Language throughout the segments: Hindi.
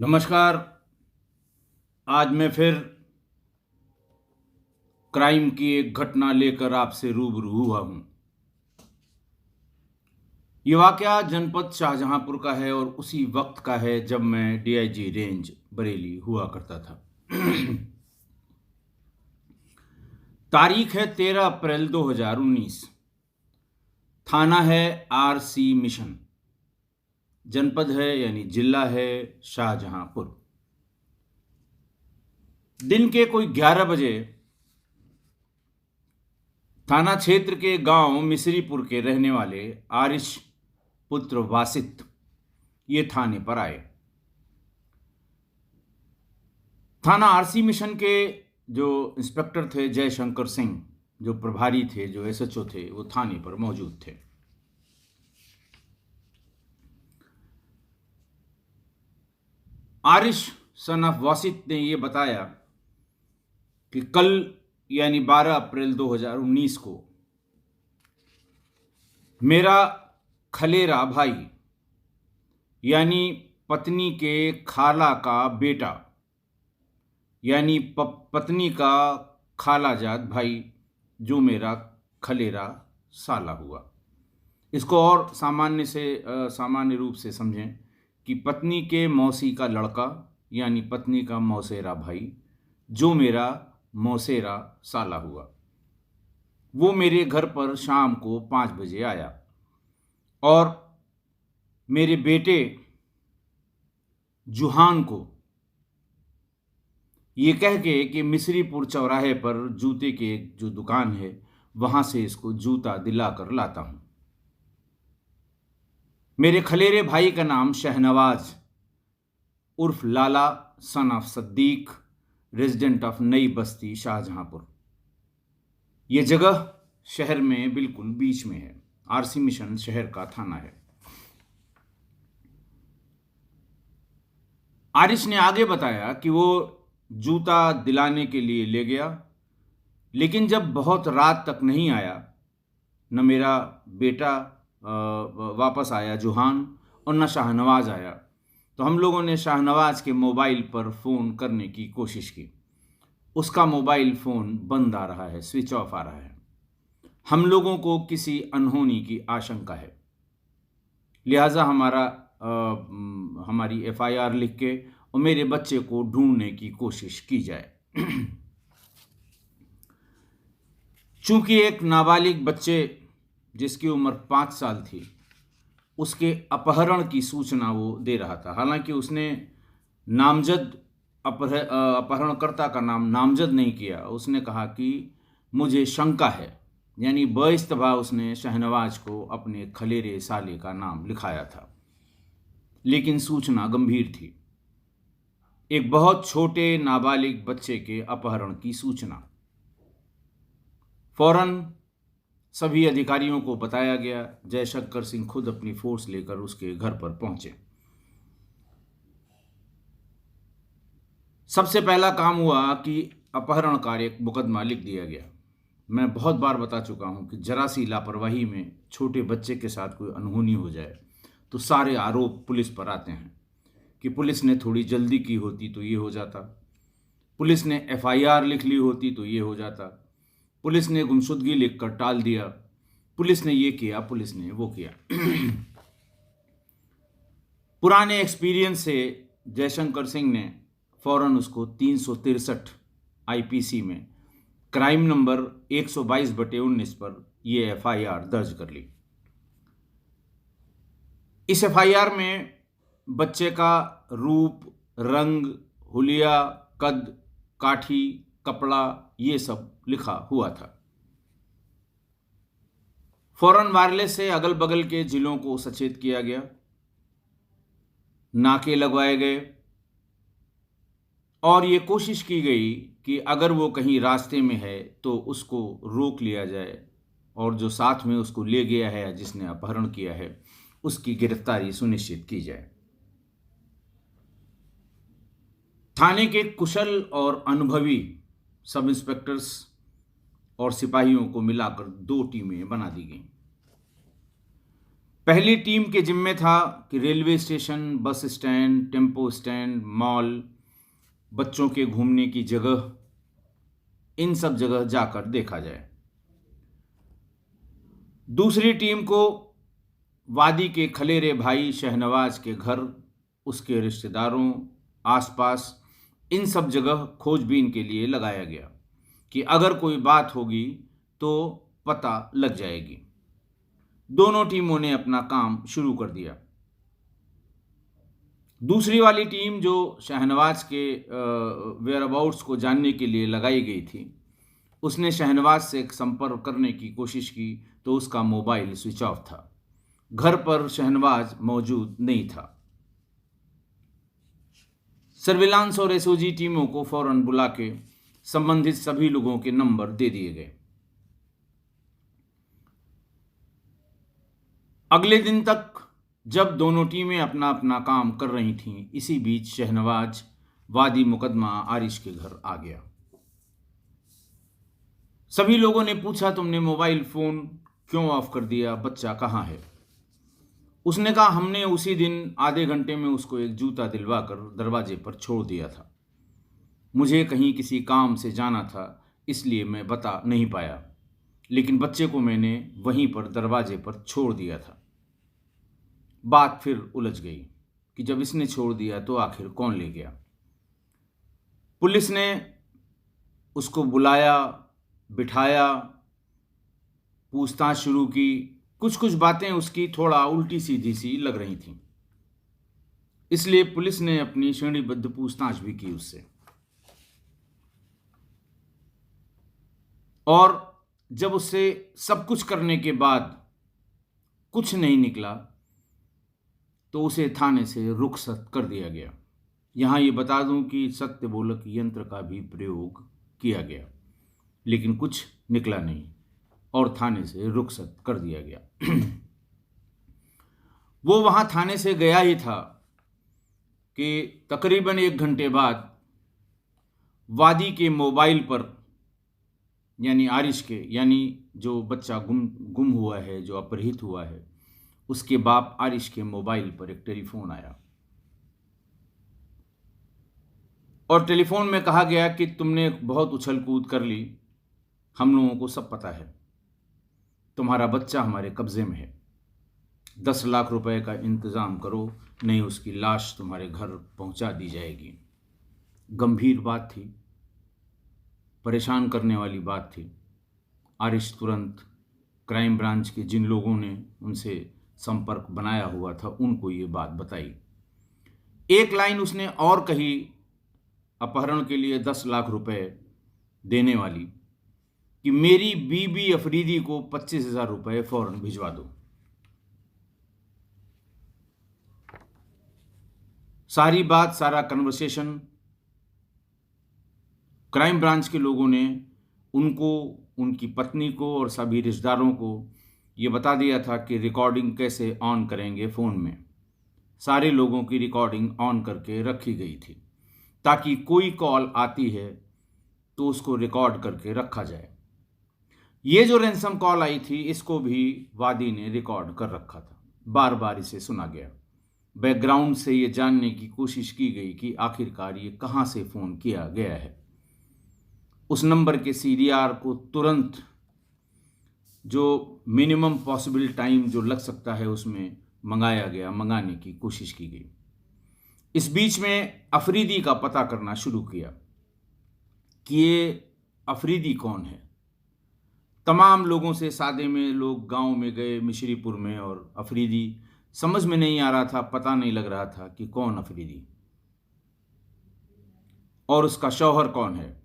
नमस्कार। आज मैं फिर क्राइम की एक घटना लेकर आपसे रूबरू हुआ हूं। ये वाकया जनपद शाहजहांपुर का है और उसी वक्त का है जब मैं डीआईजी रेंज बरेली हुआ करता था। तारीख है 13 अप्रैल 2019। थाना है आरसी मिशन। जनपद है यानी जिला है शाहजहांपुर। दिन के कोई 11 बजे थाना क्षेत्र के गांव मिसरीपुर के रहने वाले आरिश पुत्र वासित ये थाने पर आए। थाना आरसी मिशन के जो इंस्पेक्टर थे जयशंकर सिंह, जो प्रभारी थे, जो एसएचओ थे, वो थाने पर मौजूद थे। आरिश सन ऑफ वासित ने ये बताया कि कल यानी 12 अप्रैल 2019 को मेरा खलेरा भाई यानी पत्नी के खाला का बेटा यानी पत्नी का खालाजाद भाई, जो मेरा खलेरा साला हुआ। इसको और सामान्य रूप से समझें कि पत्नी के मौसी का लड़का यानी पत्नी का मौसेरा भाई, जो मेरा मौसेरा साला हुआ, वो मेरे घर पर शाम को 5 बजे आया और मेरे बेटे जुहान को ये कह के कि मिसरीपुर चौराहे पर जूते की एक जो दुकान है वहां से इसको जूता दिला कर लाता हूं। मेरे खलेरे भाई का नाम शहनवाज उर्फ लाला सन ऑफ सद्दीक, रेजिडेंट ऑफ नई बस्ती शाहजहांपुर। ये जगह शहर में बिल्कुल बीच में है। आरसी मिशन शहर का थाना है। आरिश ने आगे बताया कि वो जूता दिलाने के लिए ले गया, लेकिन जब बहुत रात तक नहीं आया, न मेरा बेटा वापस आया जुहान और न शाहनवाज आया, तो हम लोगों ने शाहनवाज के मोबाइल पर फ़ोन करने की कोशिश की। उसका मोबाइल फ़ोन बंद आ रहा है, स्विच ऑफ आ रहा है। हम लोगों को किसी अनहोनी की आशंका है, लिहाजा हमारी एफआईआर लिख के और मेरे बच्चे को ढूंढने की कोशिश की जाए। चूंकि एक नाबालिग बच्चे जिसकी उम्र 5 साल थी, उसके अपहरण की सूचना वो दे रहा था। हालांकि उसने अपहरणकर्ता का नाम नामजद नहीं किया। उसने कहा कि मुझे शंका है, यानी बइस्तबा उसने शहनवाज को अपने खलेरे साले का नाम लिखाया था, लेकिन सूचना गंभीर थी। एक बहुत छोटे नाबालिग बच्चे के अपहरण की सूचना। फौरन सभी अधिकारियों को बताया गया। जयशंकर सिंह खुद अपनी फोर्स लेकर उसके घर पर पहुंचे। सबसे पहला काम हुआ कि अपहरण का एक मुकदमा लिख दिया गया। मैं बहुत बार बता चुका हूं कि जरा सी लापरवाही में छोटे बच्चे के साथ कोई अनहोनी हो जाए तो सारे आरोप पुलिस पर आते हैं कि पुलिस ने थोड़ी जल्दी की होती तो ये हो जाता, पुलिस ने एफआईआर लिख ली होती तो ये हो जाता, पुलिस ने गुमशुदगी लिखकर टाल दिया, पुलिस ने ये किया, पुलिस ने वो किया। पुराने एक्सपीरियंस से जयशंकर सिंह ने फौरन उसको 363 आईपीसी में क्राइम नंबर 122/19 पर यह एफआईआर दर्ज कर ली। इस एफआईआर में बच्चे का रूप, रंग, हुलिया, कद, काठी, कपड़ा, ये सब लिखा हुआ था। फौरन वायरलेस से अगल बगल के जिलों को सचेत किया गया, नाके लगवाए गए और ये कोशिश की गई कि अगर वो कहीं रास्ते में है तो उसको रोक लिया जाए और जो साथ में उसको ले गया है, जिसने अपहरण किया है, उसकी गिरफ्तारी सुनिश्चित की जाए। थाने के कुशल और अनुभवी सब इंस्पेक्टर्स और सिपाहियों को मिलाकर 2 टीमें बना दी गईं। पहली टीम के जिम्मे था कि railway station, bus stand, tempo stand, mall, बच्चों के घूमने की जगह, इन सब जगह जाकर देखा जाए। दूसरी टीम को वादी के खलेरे भाई शहनवाज के घर, उसके रिश्तेदारों, आसपास, इन सब जगह खोजबीन के लिए लगाया गया कि अगर कोई बात होगी तो पता लग जाएगी। दोनों टीमों ने अपना काम शुरू कर दिया। दूसरी वाली टीम जो शहनवाज के वेयरअबाउट्स को जानने के लिए लगाई गई थी, उसने शहनवाज से संपर्क करने की कोशिश की तो उसका मोबाइल स्विच ऑफ था। घर पर शहनवाज मौजूद नहीं था। सर्विलांस और एसओजी टीमों को फौरन बुला के संबंधित सभी लोगों के नंबर दे दिए गए। अगले दिन तक जब दोनों टीमें अपना अपना काम कर रही थीं, इसी बीच शहनवाज वादी मुकदमा आरिश के घर आ गया। सभी लोगों ने पूछा, तुमने मोबाइल फोन क्यों ऑफ कर दिया? बच्चा कहाँ है? उसने कहा, हमने उसी दिन आधे घंटे में उसको एक जूता दिलवाकर दरवाजे पर छोड़ दिया था। मुझे कहीं किसी काम से जाना था, इसलिए मैं बता नहीं पाया, लेकिन बच्चे को मैंने वहीं पर दरवाजे पर छोड़ दिया था। बात फिर उलझ गई कि जब इसने छोड़ दिया तो आखिर कौन ले गया। पुलिस ने उसको बुलाया, बिठाया, पूछताछ शुरू की। कुछ कुछ बातें उसकी थोड़ा उल्टी सीधी सी लग रही थीं, इसलिए पुलिस ने अपनी श्रेणीबद्ध पूछताछ भी की उससे। और जब उससे सब कुछ करने के बाद कुछ नहीं निकला तो उसे थाने से रुखसत कर दिया गया। यहाँ ये बता दूं कि सत्य बोलक यंत्र का भी प्रयोग किया गया, लेकिन कुछ निकला नहीं और थाने से रुखसत कर दिया गया। वो वहाँ थाने से गया ही था कि तकरीबन 1 घंटे बाद वादी के मोबाइल पर, यानी आरिश के, यानी जो बच्चा गुम हुआ है, जो अपहृत हुआ है, उसके बाप आरिश के मोबाइल पर एक टेलीफोन आया और टेलीफोन में कहा गया कि तुमने बहुत उछल कूद कर ली, हम लोगों को सब पता है, तुम्हारा बच्चा हमारे कब्जे में है, 10 लाख रुपए का इंतज़ाम करो, नहीं उसकी लाश तुम्हारे घर पहुंचा दी जाएगी। गंभीर बात थी, परेशान करने वाली बात थी। आरिश तुरंत क्राइम ब्रांच के जिन लोगों ने उनसे संपर्क बनाया हुआ था उनको ये बात बताई। एक लाइन उसने और कही, अपहरण के लिए 10 लाख रुपए देने वाली, कि मेरी बीबी अफरीदी को 25,000 रुपए फौरन भिजवा दो। सारी बात, सारा कन्वर्सेशन क्राइम ब्रांच के लोगों ने उनको, उनकी पत्नी को और सभी रिश्तेदारों को ये बता दिया था कि रिकॉर्डिंग कैसे ऑन करेंगे फ़ोन में। सारे लोगों की रिकॉर्डिंग ऑन करके रखी गई थी ताकि कोई कॉल आती है तो उसको रिकॉर्ड करके रखा जाए। ये जो रैंसम कॉल आई थी, इसको भी वादी ने रिकॉर्ड कर रखा था। बार बार इसे सुना गया। बैकग्राउंड से ये जानने की कोशिश की गई कि आखिरकार ये कहाँ से फ़ोन किया गया है। उस नंबर के सीडीआर को तुरंत, जो मिनिमम पॉसिबल टाइम जो लग सकता है, उसमें मंगाया गया, मंगाने की कोशिश की गई। इस बीच में अफरीदी का पता करना शुरू किया कि ये अफरीदी कौन है। तमाम लोगों से, सादे में लोग गांव में गए, मिश्रीपुर में, और अफरीदी समझ में नहीं आ रहा था, पता नहीं लग रहा था कि कौन अफरीदी और उसका शौहर कौन है।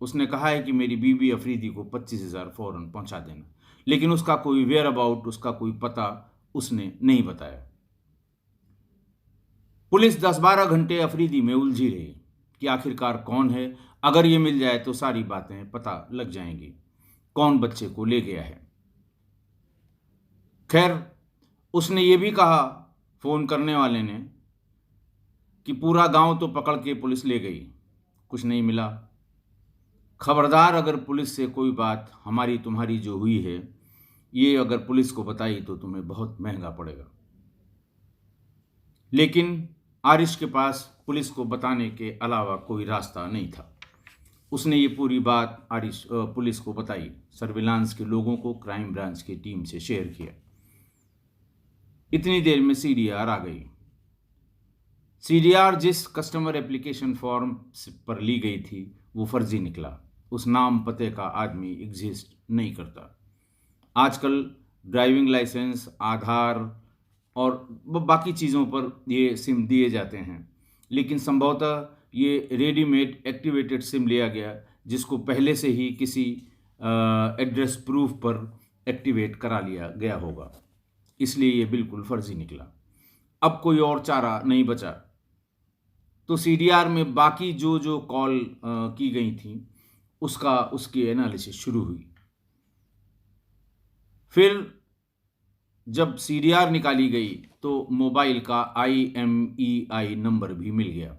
उसने कहा है कि मेरी बीबी अफरीदी को 25,000 फौरन पहुंचा देना, लेकिन उसका कोई वेयर अबाउट, उसका कोई पता उसने नहीं बताया। पुलिस 10-12 घंटे अफरीदी में उलझी रही कि आखिरकार कौन है। अगर ये मिल जाए तो सारी बातें पता लग जाएंगी, कौन बच्चे को ले गया है। खैर, उसने ये भी कहा, फ़ोन करने वाले ने, कि पूरा गांव तो पकड़ के पुलिस ले गई, कुछ नहीं मिला। खबरदार, अगर पुलिस से कोई बात हमारी तुम्हारी जो हुई है ये अगर पुलिस को बताई तो तुम्हें बहुत महंगा पड़ेगा। लेकिन आरिश के पास पुलिस को बताने के अलावा कोई रास्ता नहीं था। उसने ये पूरी बात पुलिस को बताई, सर्विलांस के लोगों को क्राइम ब्रांच की टीम से शेयर किया। इतनी देर में सीडीआर आ गई। सीडीआर जिस कस्टमर एप्लीकेशन फॉर्म पर ली गई थी वो फर्जी निकला। उस नाम पते का आदमी एग्जिस्ट नहीं करता। आजकल ड्राइविंग लाइसेंस, आधार और बाकी चीज़ों पर ये सिम दिए जाते हैं, लेकिन संभवतः ये रेडीमेड एक्टिवेटेड सिम लिया गया जिसको पहले से ही किसी एड्रेस प्रूफ पर एक्टिवेट करा लिया गया होगा, इसलिए ये बिल्कुल फर्जी निकला। अब कोई और चारा नहीं बचा, तो सीडीआर में बाकी जो जो कॉल की गई थी उसकी एनालिसिस शुरू हुई। फिर जब सीडीआर निकाली गई तो मोबाइल का IMEI नंबर भी मिल गया।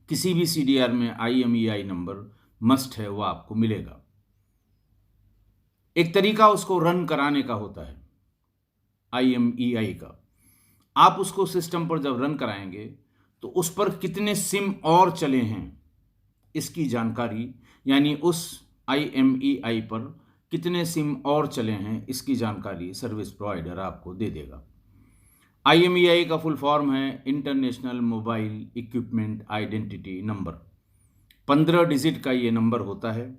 किसी भी सीडीआर में IMEI नंबर मस्ट है, वो आपको मिलेगा। एक तरीका उसको रन कराने का होता है IMEI का। आप उसको सिस्टम पर जब रन कराएंगे तो उस पर कितने सिम और चले हैं इसकी जानकारी, यानी उस IMEI पर कितने सिम और चले हैं इसकी जानकारी सर्विस प्रोवाइडर आपको दे देगा। IMEI का फुल फॉर्म है international mobile equipment identity number. 15 digit का ये नंबर होता है,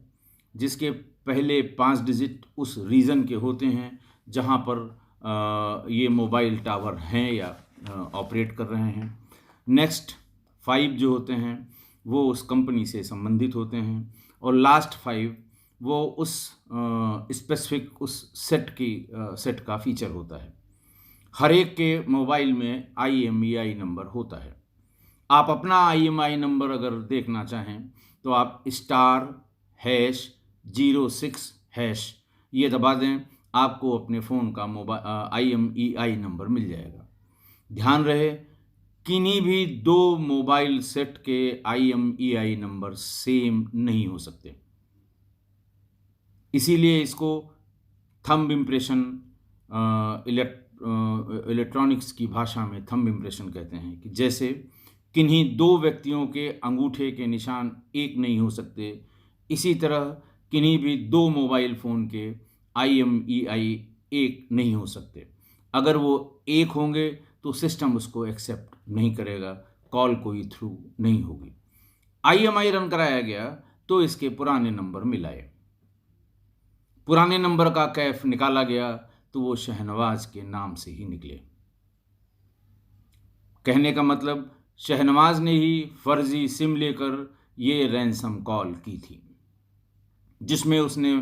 जिसके पहले 5 डिजिट उस रीजन के होते हैं जहां पर ये मोबाइल टावर हैं या ऑपरेट कर रहे हैं। नेक्स्ट 5 जो होते हैं वो उस कंपनी से संबंधित होते हैं, और लास्ट 5 वो उस स्पेसिफिक उस सेट का फीचर होता है। हर एक के मोबाइल में IMEI नंबर होता है। आप अपना IMEI नंबर अगर देखना चाहें तो आप *#06# ये दबा दें, आपको अपने फ़ोन का IMEI नंबर मिल जाएगा। ध्यान रहे, किन्हीं भी 2 मोबाइल सेट के IMEI नंबर सेम नहीं हो सकते, इसीलिए इसको थंब इम्प्रेशन, इलेक्ट्रॉनिक्स की भाषा में थंब इम्प्रेशन कहते हैं, कि जैसे किन्हीं 2 व्यक्तियों के अंगूठे के निशान एक नहीं हो सकते, इसी तरह किन्हीं भी 2 मोबाइल फ़ोन के IMEI एक नहीं हो सकते। अगर वो एक होंगे तो सिस्टम उसको एक्सेप्ट नहीं करेगा, कॉल कोई थ्रू नहीं होगी। IMEI रन कराया गया तो इसके पुराने नंबर मिलाए। पुराने नंबर का कैफ निकाला गया तो वो शहनवाज के नाम से ही निकले। कहने का मतलब, शहनवाज ने ही फर्जी सिम लेकर ये रैंसम कॉल की थी, जिसमें उसने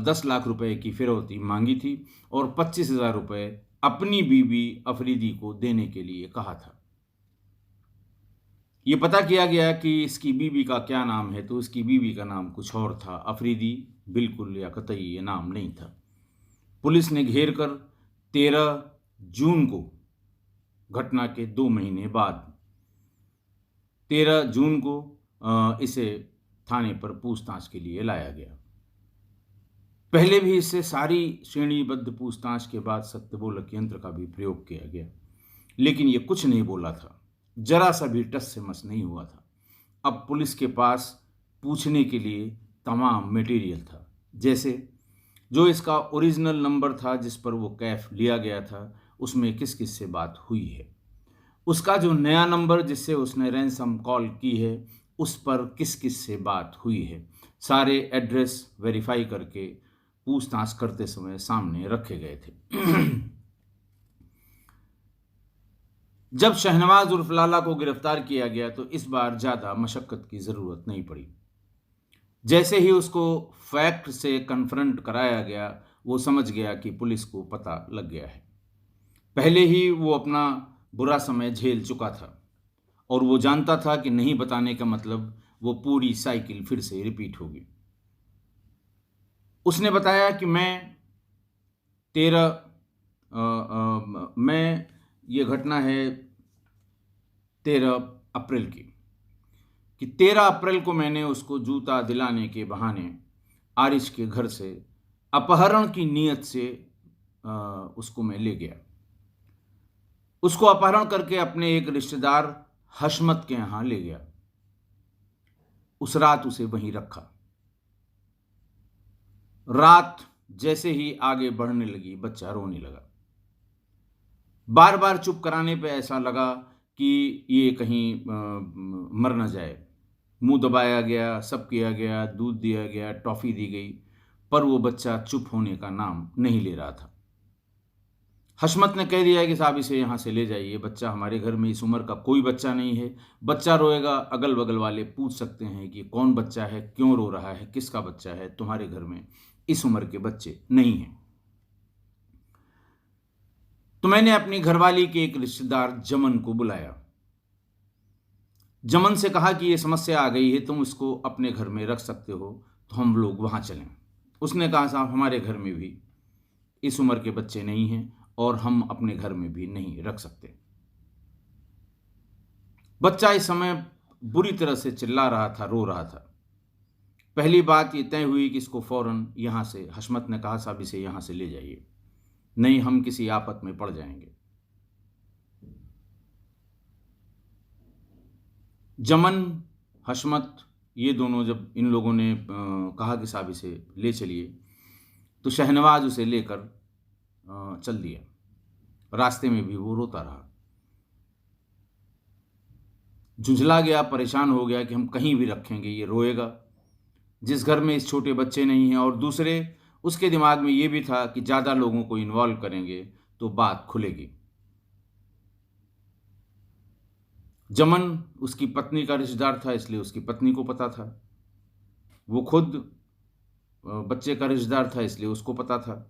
10 लाख रुपए की फिरौती मांगी थी और 25,000 रुपये अपनी बीवी अफरीदी को देने के लिए कहा था। ये पता किया गया कि इसकी बीवी का क्या नाम है, तो इसकी बीवी का नाम कुछ और था। अफरीदी बिल्कुल या कतई ये नाम नहीं था। पुलिस ने घेर कर 13 जून को, घटना के 2 महीने बाद 13 जून को इसे थाने पर पूछताछ के लिए लाया गया। पहले भी इससे सारी श्रेणीबद्ध पूछताछ के बाद सत्यबोलक यंत्र का भी प्रयोग किया गया, लेकिन ये कुछ नहीं बोला था, जरा सा भी टस से मस नहीं हुआ था। अब पुलिस के पास पूछने के लिए तमाम मटेरियल था, जैसे जो इसका ओरिजिनल नंबर था जिस पर वो कैफ लिया गया था, उसमें किस किस से बात हुई है, उसका जो नया नंबर जिससे उसने रैंसम कॉल की है उस पर किस किस से बात हुई है। सारे एड्रेस वेरीफाई करके पूछताछ करते समय सामने रखे गए थे। जब शहनवाज उर्फ लाला को गिरफ्तार किया गया तो इस बार ज़्यादा मशक्क़त की ज़रूरत नहीं पड़ी। जैसे ही उसको फैक्ट से कन्फ्रंट कराया गया, वो समझ गया कि पुलिस को पता लग गया है। पहले ही वो अपना बुरा समय झेल चुका था और वो जानता था कि नहीं बताने का मतलब वो पूरी साइकिल फिर से रिपीट होगी। उसने बताया कि ये घटना है 13 अप्रैल की, कि 13 अप्रैल को मैंने उसको जूता दिलाने के बहाने आरिश के घर से अपहरण की नीयत से उसको मैं ले गया। उसको अपहरण करके अपने एक रिश्तेदार हशमत के यहाँ ले गया। उस रात उसे वहीं रखा। रात जैसे ही आगे बढ़ने लगी, बच्चा रोने लगा। बार बार चुप कराने पे ऐसा लगा कि ये कहीं मर न जाए। मुंह दबाया गया, सब किया गया, दूध दिया गया, टॉफी दी गई, पर वो बच्चा चुप होने का नाम नहीं ले रहा था। हशमत ने कह दिया कि साहब इसे यहाँ से ले जाइए, बच्चा हमारे घर में इस उम्र का कोई बच्चा नहीं है। बच्चा रोएगा, अगल बगल वाले पूछ सकते हैं कि कौन बच्चा है, क्यों रो रहा है, किसका बच्चा है, तुम्हारे घर में इस उम्र के बच्चे नहीं हैं। तो मैंने अपनी घरवाली के एक रिश्तेदार जमन को बुलाया। जमन से कहा कि ये समस्या आ गई है, तुम इसको अपने घर में रख सकते हो, तो हम लोग वहाँ चलें। उसने कहा साहब हमारे घर में भी इस उम्र के बच्चे नहीं हैं और हम अपने घर में भी नहीं रख सकते। बच्चा इस समय बुरी तरह से चिल्ला रहा था, रो रहा था। पहली बात ये तय हुई कि इसको फौरन यहाँ से, हशमत ने कहा साहब इसे यहाँ से ले जाइए, नहीं हम किसी आफत में पड़ जाएंगे। जमन, हशमत, ये दोनों जब इन लोगों ने कहा कि साहब इसे ले चलिए, तो शहनवाज उसे लेकर चल दिया। रास्ते में भी वो रोता रहा, झुंझला गया, परेशान हो गया कि हम कहीं भी रखेंगे ये रोएगा, जिस घर में इस छोटे बच्चे नहीं हैं। और दूसरे, उसके दिमाग में ये भी था कि ज़्यादा लोगों को इन्वॉल्व करेंगे तो बात खुलेगी। जमन उसकी पत्नी का रिश्तेदार था, इसलिए उसकी पत्नी को पता था। वो खुद बच्चे का रिश्तेदार था, इसलिए उसको पता था।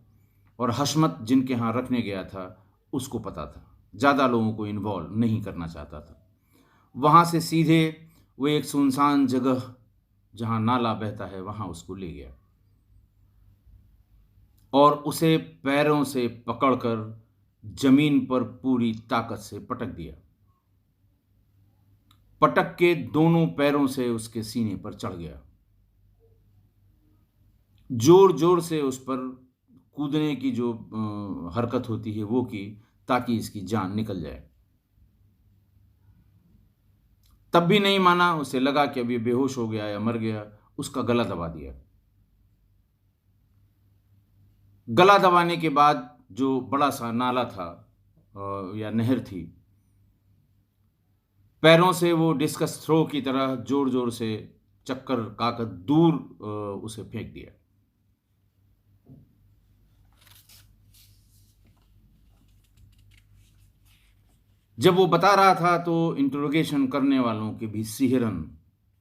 और हशमत जिनके यहाँ रखने गया था उसको पता था। ज़्यादा लोगों को इन्वॉल्व नहीं करना चाहता था। वहाँ से सीधे वो एक सुनसान जगह जहाँ नाला बहता है वहाँ उसको ले गया और उसे पैरों से पकड़कर जमीन पर पूरी ताकत से पटक दिया। पटक के दोनों पैरों से उसके सीने पर चढ़ गया। जोर जोर से उस पर कूदने की जो हरकत होती है वो की, ताकि इसकी जान निकल जाए। तब भी नहीं माना, उसे लगा कि अब ये बेहोश हो गया या मर गया। उसका गला दबा दिया। गला दबाने के बाद जो बड़ा सा नाला था या नहर थी, पैरों से वो डिस्कस थ्रो की तरह जोर जोर से चक्कर काकर दूर उसे फेंक दिया। जब वो बता रहा था तो इंटरोगेशन करने वालों की भी सिहरन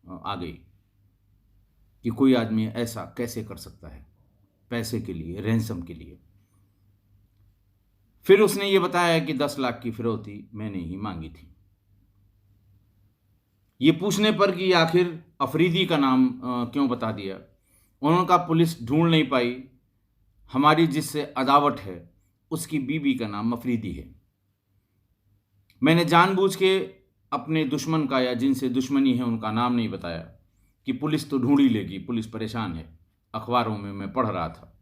आ गई कि कोई आदमी ऐसा कैसे कर सकता है पैसे के लिए, रैंसम के लिए। फिर उसने ये बताया कि 10 लाख की फिरौती मैंने ही मांगी थी। ये पूछने पर कि आखिर अफरीदी का नाम क्यों बता दिया, उन्होंने कहा पुलिस ढूंढ नहीं पाई, हमारी जिससे अदावत है उसकी बीबी का नाम अफरीदी है। मैंने जानबूझ के अपने दुश्मन का या जिनसे दुश्मनी है उनका नाम नहीं बताया कि पुलिस तो ढूंढ ही लेगी, पुलिस परेशान है। अखबारों में मैं पढ़ रहा था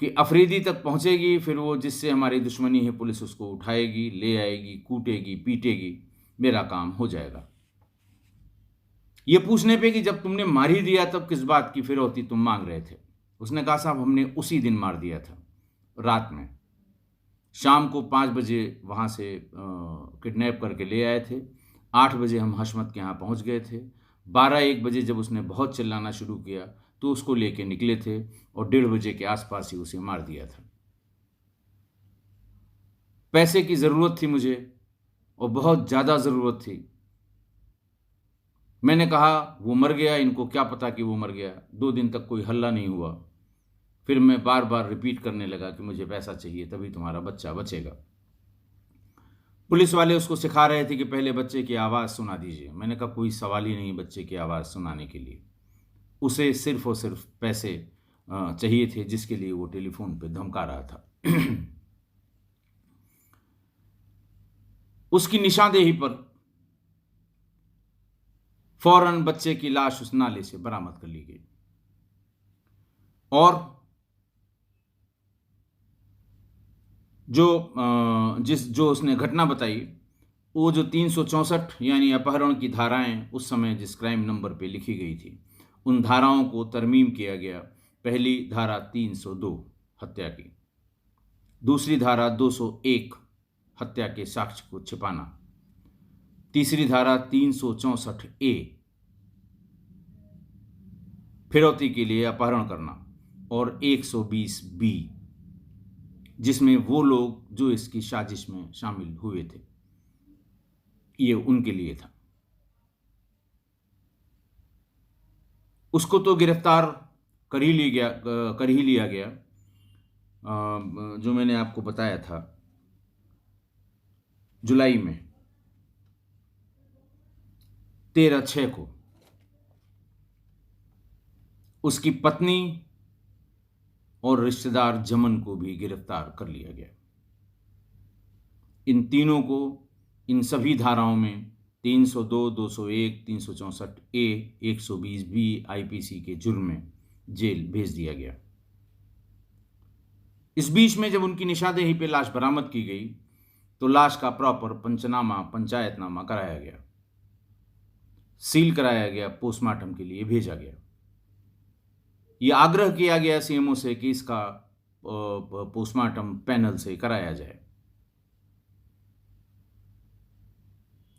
कि अफरीदी तक पहुंचेगी, फिर वो जिससे हमारी दुश्मनी है पुलिस उसको उठाएगी, ले आएगी, कूटेगी, पीटेगी, मेरा काम हो जाएगा। ये पूछने पे कि जब तुमने मार ही दिया तब किस बात की फिरौती तुम मांग रहे थे, उसने कहा साहब हमने उसी दिन मार दिया था, रात में। शाम को 5 बजे वहाँ से किडनैप करके ले आए थे। 8 बजे हम हशमत के यहाँ पहुँच गए थे। 12-1 बजे जब उसने बहुत चिल्लाना शुरू किया तो उसको लेके निकले थे और 1:30 बजे के आसपास ही उसे मार दिया था। पैसे की ज़रूरत थी मुझे और बहुत ज़्यादा ज़रूरत थी। मैंने कहा वो मर गया, इनको क्या पता कि वो मर गया। 2 दिन तक कोई हल्ला नहीं हुआ। फिर मैं बार बार रिपीट करने लगा कि मुझे पैसा चाहिए, तभी तुम्हारा बच्चा बचेगा। पुलिस वाले उसको सिखा रहे थे कि पहले बच्चे की आवाज़ सुना दीजिए। मैंने कहा कोई सवाल ही नहीं बच्चे की आवाज़ सुनाने के लिए, उसे सिर्फ और सिर्फ पैसे चाहिए थे, जिसके लिए वो टेलीफोन पे धमका रहा था। उसकी निशानदेही पर फौरन बच्चे की लाश उस नाले से बरामद कर ली गई और जो उसने घटना बताई, वो जो 364 यानी अपहरण की धाराएं उस समय जिस क्राइम नंबर पे लिखी गई थी, उन धाराओं को तरमीम किया गया। पहली धारा 302 हत्या की, दूसरी धारा 201 हत्या के साक्ष्य को छिपाना, तीसरी धारा 364A फिरौती के लिए अपहरण करना और 120B जिसमें वो लोग जो इसकी साजिश में शामिल हुए थे, ये उनके लिए था। उसको तो गिरफ्तार कर ही लिया गया, जो मैंने आपको बताया था, जुलाई में 13/6 को उसकी पत्नी और रिश्तेदार जमन को भी गिरफ्तार कर लिया गया। इन तीनों को इन सभी धाराओं में 302, 201, 364A, 120B IPC के जुर्म में जेल भेज दिया गया। इस बीच में जब उनकी निशानदेही पे लाश बरामद की गई तो लाश का प्रॉपर पंचायतनामा कराया गया, सील कराया गया, पोस्टमार्टम के लिए भेजा गया। यह आग्रह किया गया सीएमओ से कि इसका पोस्टमार्टम पैनल से कराया जाए,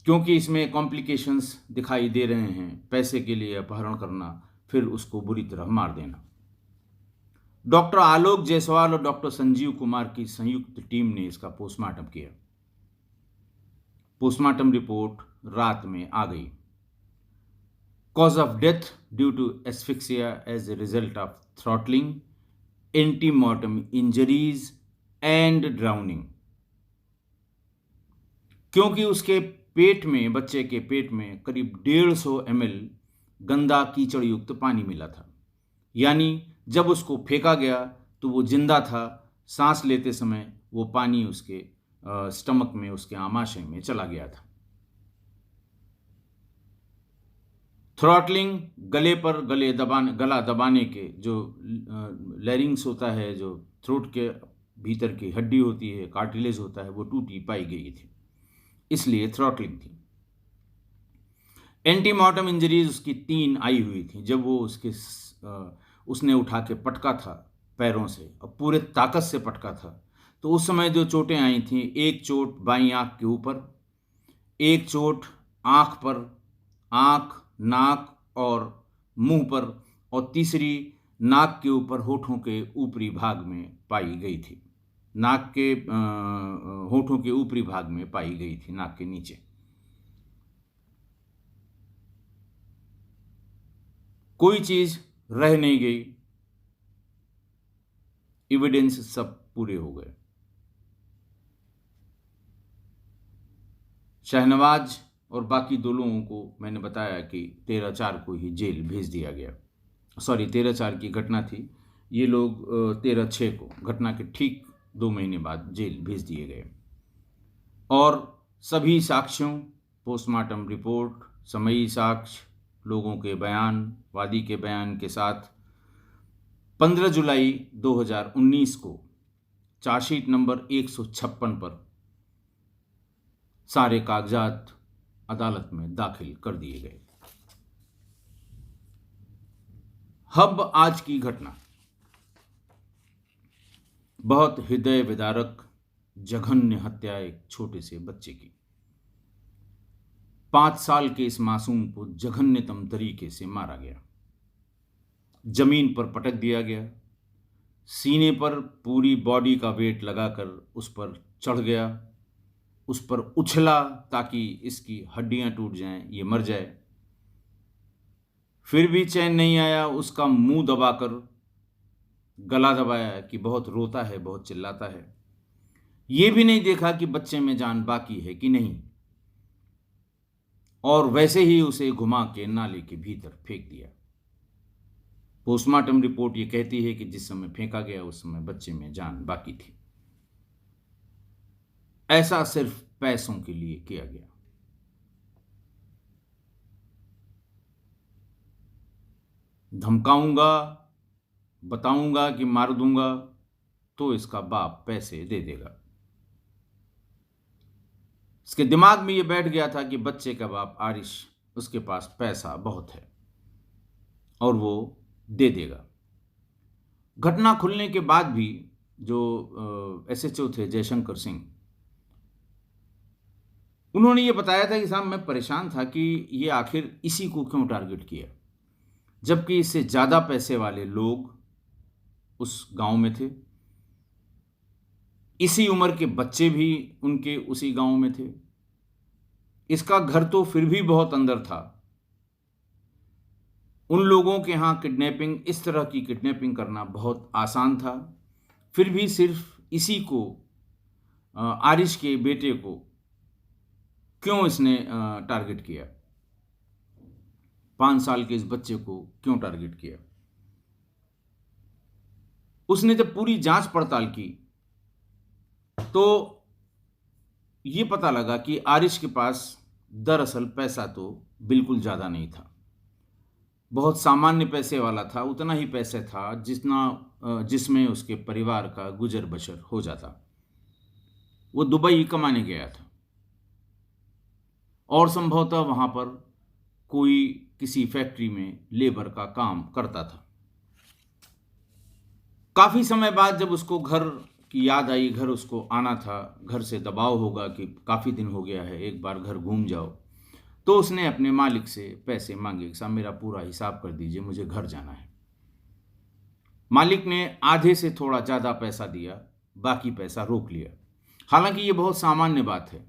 क्योंकि इसमें कॉम्प्लिकेशंस दिखाई दे रहे हैं। पैसे के लिए अपहरण करना, फिर उसको बुरी तरह मार देना। डॉक्टर आलोक जायसवाल और डॉक्टर संजीव कुमार की संयुक्त टीम ने इसका पोस्टमार्टम किया। पोस्टमार्टम रिपोर्ट रात में आ गई। Cause of death due to asphyxia as a result of throttling, antemortem injuries and drowning. क्योंकि उसके पेट में, बच्चे के पेट में करीब 150 ml गंदा कीचड़ युक्त पानी मिला था, यानी जब उसको फेंका गया तो वो जिंदा था। सांस लेते समय वो पानी उसके स्टमक में, उसके आमाशय में चला गया था। थ्रॉटलिंग, गला दबाने के जो लैरिंग्स होता है, जो थ्रोट के भीतर की हड्डी होती है, कार्टिलेज होता है, वो टूटी पाई गई थी, इसलिए थ्रॉटलिंग थी। एंटीमॉर्टम इंजरीज उसकी 3 आई हुई थी। जब वो उसने उठा के पटका था पैरों से और पूरे ताकत से पटका था, तो उस समय जो चोटें आई थी, एक चोट बाईं आंख के ऊपर, एक चोट आंख पर, आंख, नाक और मुंह पर, और तीसरी नाक के ऊपर होठों के ऊपरी भाग में पाई गई थी। नाक के होठों के ऊपरी भाग में पाई गई थी, नाक के नीचे। कोई चीज रह नहीं गई, एविडेंस सब पूरे हो गए। शहनवाज और बाकी 2 लोगों को मैंने बताया कि 13/4 को ही जेल भेज दिया गया। 13/4 की घटना थी, ये लोग 13/6 को, घटना के ठीक 2 महीने बाद जेल भेज दिए गए। और सभी साक्ष्यों, पोस्टमार्टम रिपोर्ट, समयी साक्ष्य, लोगों के बयान, वादी के बयान के साथ 15 जुलाई 2019 को चार्जशीट नंबर 156 पर सारे कागजात अदालत में दाखिल कर दिए गए। अब आज की घटना बहुत हृदय विदारक जघन्य हत्या एक छोटे से बच्चे की। 5 साल के इस मासूम को जघन्यतम तरीके से मारा गया, जमीन पर पटक दिया गया, सीने पर पूरी बॉडी का वेट लगाकर उस पर चढ़ गया, उस पर उछला ताकि इसकी हड्डियां टूट जाएं, ये मर जाए। फिर भी चैन नहीं आया, उसका मुंह दबाकर गला दबाया कि बहुत रोता है, बहुत चिल्लाता है। ये भी नहीं देखा कि बच्चे में जान बाकी है कि नहीं, और वैसे ही उसे घुमा के नाले के भीतर फेंक दिया। पोस्टमार्टम रिपोर्ट ये कहती है कि जिस समय फेंका गया उस समय बच्चे में जान बाकी थी। ऐसा सिर्फ पैसों के लिए किया गया। धमकाऊंगा, बताऊंगा कि मार दूंगा, तो इसका बाप पैसे दे देगा। इसके दिमाग में ये बैठ गया था कि बच्चे का बाप आरिश, उसके पास पैसा बहुत है और वो दे देगा। घटना खुलने के बाद भी जो एसएचओ थे जयशंकर सिंह, उन्होंने ये बताया था कि साहब मैं परेशान था कि ये आखिर इसी को क्यों टारगेट किया, जबकि इससे ज़्यादा पैसे वाले लोग उस गांव में थे, इसी उम्र के बच्चे भी उनके उसी गांव में थे। इसका घर तो फिर भी बहुत अंदर था। उन लोगों के यहाँ किडनैपिंग, इस तरह की किडनैपिंग करना बहुत आसान था। फिर भी सिर्फ इसी को, आरिश के बेटे को क्यों इसने टारगेट किया, 5 साल के इस बच्चे को क्यों टारगेट किया। उसने जब पूरी जांच पड़ताल की तो ये पता लगा कि आरिश के पास दरअसल पैसा तो बिल्कुल ज़्यादा नहीं था, बहुत सामान्य पैसे वाला था। उतना ही पैसे था जिसमें उसके परिवार का गुजर बसर हो जाता। वो दुबई कमाने गया था और संभवतः वहाँ पर कोई किसी फैक्ट्री में लेबर का काम करता था। काफ़ी समय बाद जब उसको घर की याद आई, घर उसको आना था, घर से दबाव होगा कि काफ़ी दिन हो गया है, एक बार घर घूम जाओ, तो उसने अपने मालिक से पैसे मांगे कि साहब मेरा पूरा हिसाब कर दीजिए, मुझे घर जाना है। मालिक ने आधे से थोड़ा ज़्यादा पैसा दिया, बाकी पैसा रोक लिया। हालांकि ये बहुत सामान्य बात है।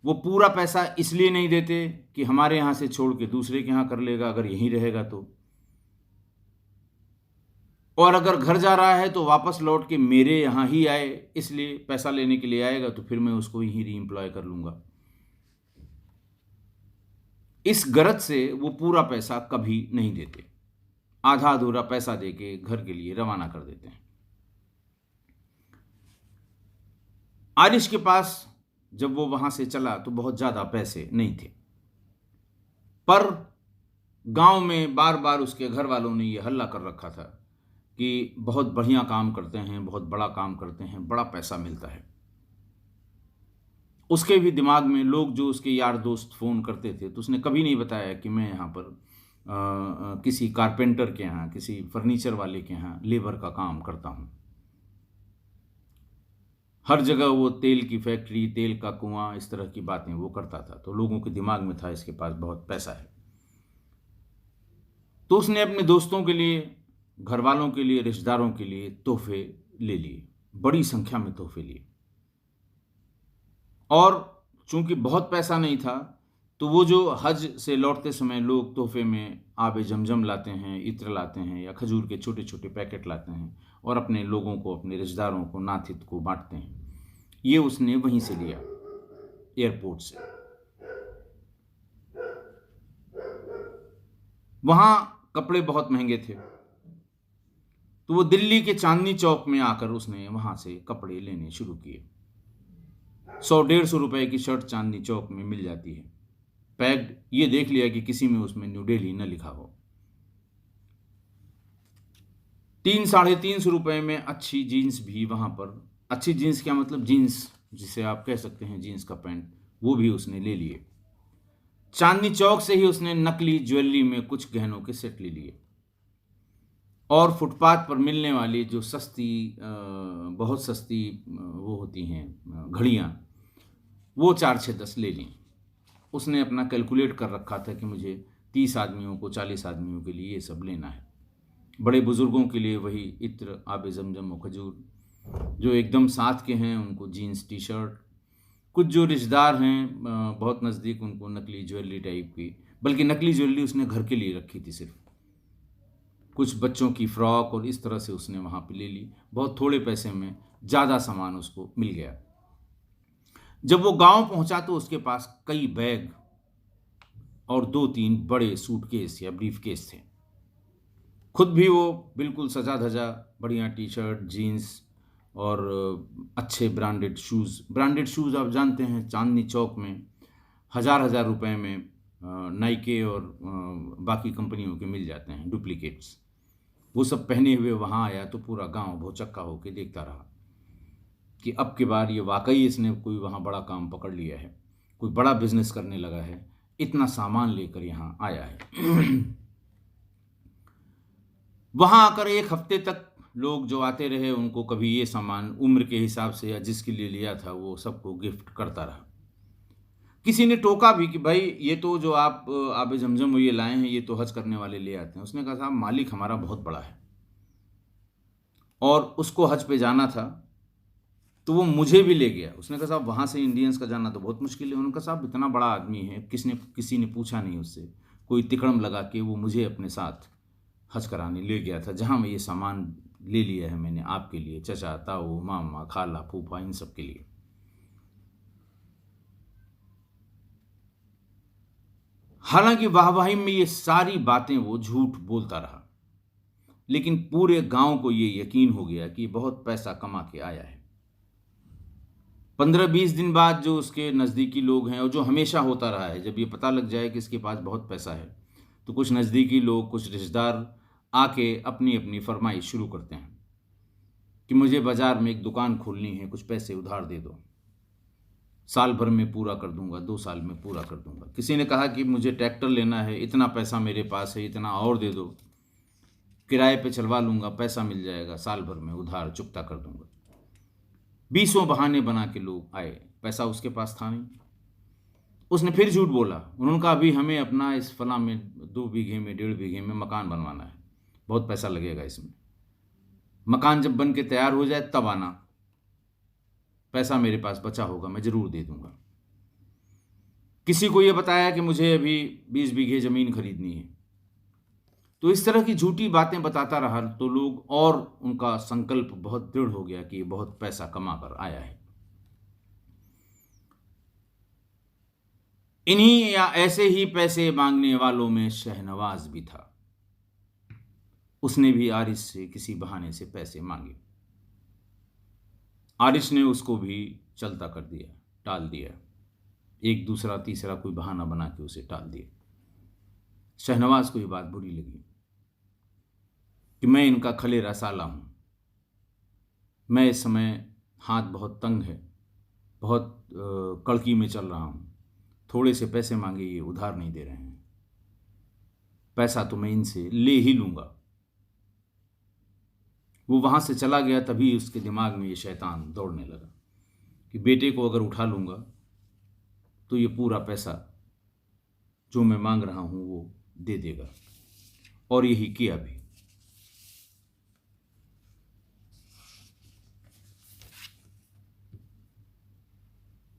वो पूरा पैसा इसलिए नहीं देते कि हमारे यहाँ से छोड़ के दूसरे के यहाँ कर लेगा अगर यहीं रहेगा तो, और अगर घर जा रहा है तो वापस लौट के मेरे यहाँ ही आए, इसलिए पैसा लेने के लिए आएगा तो फिर मैं उसको यहीं रीएम्प्लॉय कर लूँगा। इस गरज से वो पूरा पैसा कभी नहीं देते, आधा अधूरा पैसा देके घर के लिए रवाना कर देते हैं। आरिश के पास जब वो वहाँ से चला तो बहुत ज़्यादा पैसे नहीं थे, पर गांव में बार बार उसके घर वालों ने ये हल्ला कर रखा था कि बहुत बढ़िया काम करते हैं, बहुत बड़ा काम करते हैं, बड़ा पैसा मिलता है। उसके भी दिमाग में लोग जो उसके यार दोस्त फ़ोन करते थे, तो उसने कभी नहीं बताया कि मैं यहाँ पर किसी कारपेंटर के यहाँ, किसी फर्नीचर वाले के यहाँ लेबर का काम करता हूँ। हर जगह वो तेल की फैक्ट्री, तेल का कुआं, इस तरह की बातें वो करता था, तो लोगों के दिमाग में था इसके पास बहुत पैसा है। तो उसने अपने दोस्तों के लिए, घर वालों के लिए, रिश्तेदारों के लिए तोहफे ले लिए, बड़ी संख्या में तोहफे लिए। और चूंकि बहुत पैसा नहीं था, तो वो जो हज से लौटते समय लोग तोहफे में आबे जमजम लाते हैं, इत्र लाते हैं, या खजूर के छोटे छोटे पैकेट लाते हैं और अपने लोगों को, अपने रिश्तेदारों को, नाथित को बांटते हैं, ये उसने वहीं से लिया, एयरपोर्ट से। वहाँ कपड़े बहुत महंगे थे, तो वो दिल्ली के चांदनी चौक में आकर उसने वहाँ से कपड़े लेने शुरू किए। 100-150 रुपए की शर्ट चांदनी चौक में मिल जाती है, पैक्ड। ये देख लिया कि किसी में उसमें न्यू दिल्ली न लिखा हो। 300-350 रुपए में अच्छी जीन्स भी वहाँ पर, अच्छी जीन्स क्या मतलब, जीन्स जिसे आप कह सकते हैं जीन्स का पैंट, वो भी उसने ले लिए। चांदनी चौक से ही उसने नकली ज्वेलरी में कुछ गहनों के सेट ले लिए, और फुटपाथ पर मिलने वाली जो सस्ती, बहुत सस्ती वो होती हैं घड़ियाँ, वो 4-6-10 ले लीं। उसने अपना कैलकुलेट कर रखा था कि मुझे 30 आदमियों को, 40 आदमियों के लिए ये सब लेना है। बड़े बुज़ुर्गों के लिए वही इत्र, आबे जमजम और खजूर। जो एकदम साथ के हैं उनको जीन्स, टी शर्ट। कुछ जो रिश्तेदार हैं बहुत नज़दीक, उनको नकली ज्वेलरी टाइप की, बल्कि नकली ज्वेलरी उसने घर के लिए रखी थी सिर्फ। कुछ बच्चों की फ्रॉक, और इस तरह से उसने वहाँ पे ले ली। बहुत थोड़े पैसे में ज़्यादा सामान उसको मिल गया। जब वो गांव पहुंचा तो उसके पास कई बैग और 2-3 बड़े सूटकेस या ब्रीफकेस थे। खुद भी वो बिल्कुल सजा धजा, बढ़िया टी शर्ट, जीन्स और अच्छे ब्रांडेड शूज़। ब्रांडेड शूज़ आप जानते हैं चांदनी चौक में हज़ार रुपए में नाइके और बाकी कंपनियों के मिल जाते हैं डुप्लीकेट्स। वो सब पहने हुए वहाँ आया तो पूरा गांव भौचक्का होकर देखता रहा कि अब की बार ये वाकई इसने कोई वहाँ बड़ा काम पकड़ लिया है, कोई बड़ा बिजनेस करने लगा है, इतना सामान लेकर यहाँ आया है। वहाँ आकर एक हफ्ते तक लोग जो आते रहे उनको कभी ये सामान उम्र के हिसाब से या जिसके लिए लिया था वो सबको गिफ्ट करता रहा। किसी ने टोका भी कि भाई ये तो जो आप आबे जमजम ये लाए हैं ये तो हज करने वाले ले आते हैं। उसने कहा साहब मालिक हमारा बहुत बड़ा है और उसको हज पे जाना था तो वो मुझे भी ले गया। उसने कहा साहब वहाँ से इंडियंस का जाना तो बहुत मुश्किल है। उन्होंने कहा साहब इतना बड़ा आदमी है, किसी ने पूछा नहीं उससे, कोई तिकड़म लगा के वो मुझे अपने साथ हज कराने ले गया था, जहाँ मैं ये सामान ले लिया है मैंने आपके लिए, चचा ताऊ मामा खाला फूफा इन सब के लिए। हालांकि वाहवाही में ये सारी बातें वो झूठ बोलता रहा, लेकिन पूरे गांव को ये यकीन हो गया कि बहुत पैसा कमा के आया है। 15-20 दिन बाद जो उसके नज़दीकी लोग हैं, और जो हमेशा होता रहा है, जब ये पता लग जाए कि इसके पास बहुत पैसा है तो कुछ नज़दीकी लोग, कुछ रिश्तेदार आके अपनी अपनी फरमाइश शुरू करते हैं कि मुझे बाज़ार में एक दुकान खोलनी है, कुछ पैसे उधार दे दो, साल भर में पूरा कर दूंगा, 2 साल में पूरा कर दूंगा। किसी ने कहा कि मुझे ट्रैक्टर लेना है, इतना पैसा मेरे पास है, इतना और दे दो, किराए पे चलवा लूंगा, पैसा मिल जाएगा, साल भर में उधार चुकता कर दूंगा। 20 बहाने बना के लोग आए, पैसा उसके पास था नहीं। उसने फिर झूठ बोला। उन्होंने कहा अभी हमें अपना इस फला में 2 बीघे में 1.5 बीघे में मकान बनवाना है, बहुत पैसा लगेगा इसमें, मकान जब बन के तैयार हो जाए तब आना, पैसा मेरे पास बचा होगा, मैं ज़रूर दे दूंगा। किसी को यह बताया कि मुझे अभी 20 बीघे ज़मीन खरीदनी है। तो इस तरह की झूठी बातें बताता रहा तो लोग, और उनका संकल्प बहुत दृढ़ हो गया कि ये बहुत पैसा कमा कर आया है। इन्हीं या ऐसे ही पैसे मांगने वालों में शहनवाज भी था। उसने भी आरिश से किसी बहाने से पैसे मांगे। आरिश ने उसको भी चलता कर दिया, टाल दिया, एक दूसरा तीसरा कोई बहाना बना के उसे टाल दिया। शहनवाज को ये बात बुरी लगी कि मैं इनका खलेरा साला हूं, मैं इस समय हाथ बहुत तंग है, बहुत कड़की में चल रहा हूं, थोड़े से पैसे मांगे ये उधार नहीं दे रहे हैं, पैसा तो मैं इनसे ले ही लूंगा। वो वहां से चला गया, तभी उसके दिमाग में ये शैतान दौड़ने लगा कि बेटे को अगर उठा लूंगा तो ये पूरा पैसा जो मैं मांग रहा हूं वो दे देगा, और यही किया भी।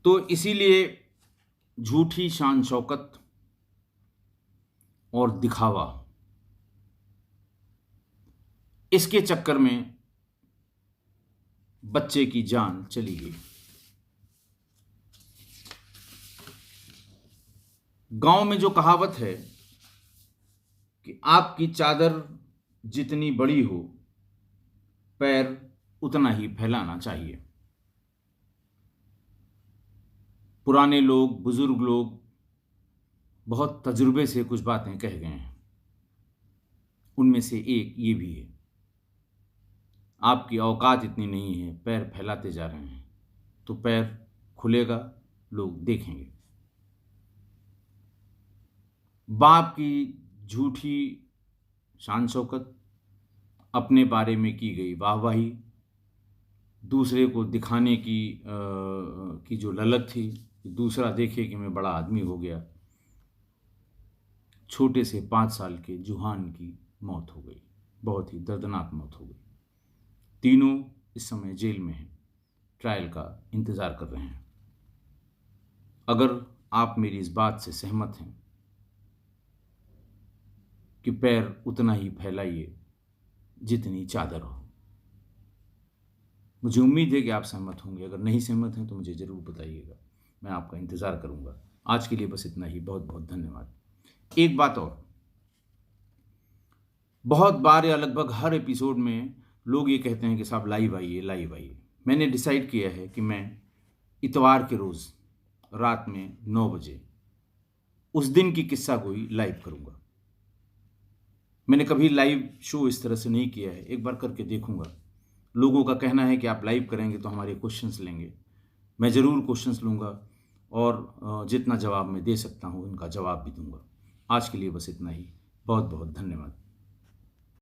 तो इसीलिए झूठी शान शौकत और दिखावा, इसके चक्कर में बच्चे की जान चली गई। गांव में जो कहावत है कि आपकी चादर जितनी बड़ी हो पैर उतना ही फैलाना चाहिए। पुराने लोग, बुजुर्ग लोग बहुत तजुर्बे से कुछ बातें कह गए हैं, उनमें से एक ये भी है, आपकी औकात इतनी नहीं है, पैर फैलाते जा रहे हैं तो पैर खुलेगा, लोग देखेंगे। बाप की झूठी शान शौकत, अपने बारे में की गई वाहवाही, दूसरे को दिखाने की जो ललक थी, दूसरा देखे कि मैं बड़ा आदमी हो गया, छोटे से 5 साल के जुहान की मौत हो गई, बहुत ही दर्दनाक मौत हो गई। तीनों इस समय जेल में हैं, ट्रायल का इंतज़ार कर रहे हैं। अगर आप मेरी इस बात से सहमत हैं कि पैर उतना ही फैलाइए जितनी चादर हो, मुझे उम्मीद है कि आप सहमत होंगे। अगर नहीं सहमत हैं तो मुझे ज़रूर बताइएगा, मैं आपका इंतज़ार करूंगा। आज के लिए बस इतना ही, बहुत बहुत धन्यवाद। एक बात और, बहुत बार या लगभग हर एपिसोड में लोग ये कहते हैं कि साहब लाइव आइए, लाइव आइए। मैंने डिसाइड किया है कि मैं इतवार के रोज़ रात में 9 बजे उस दिन की किस्सा गोई लाइव करूँगा। मैंने कभी लाइव शो इस तरह से नहीं किया है, एक बार करके देखूँगा। लोगों का कहना है कि आप लाइव करेंगे तो हमारे क्वेश्चंस लेंगे। मैं ज़रूर क्वेश्चंस लूँगा और जितना जवाब मैं दे सकता हूँ उनका जवाब भी दूँगा। आज के लिए बस इतना ही। बहुत बहुत धन्यवाद।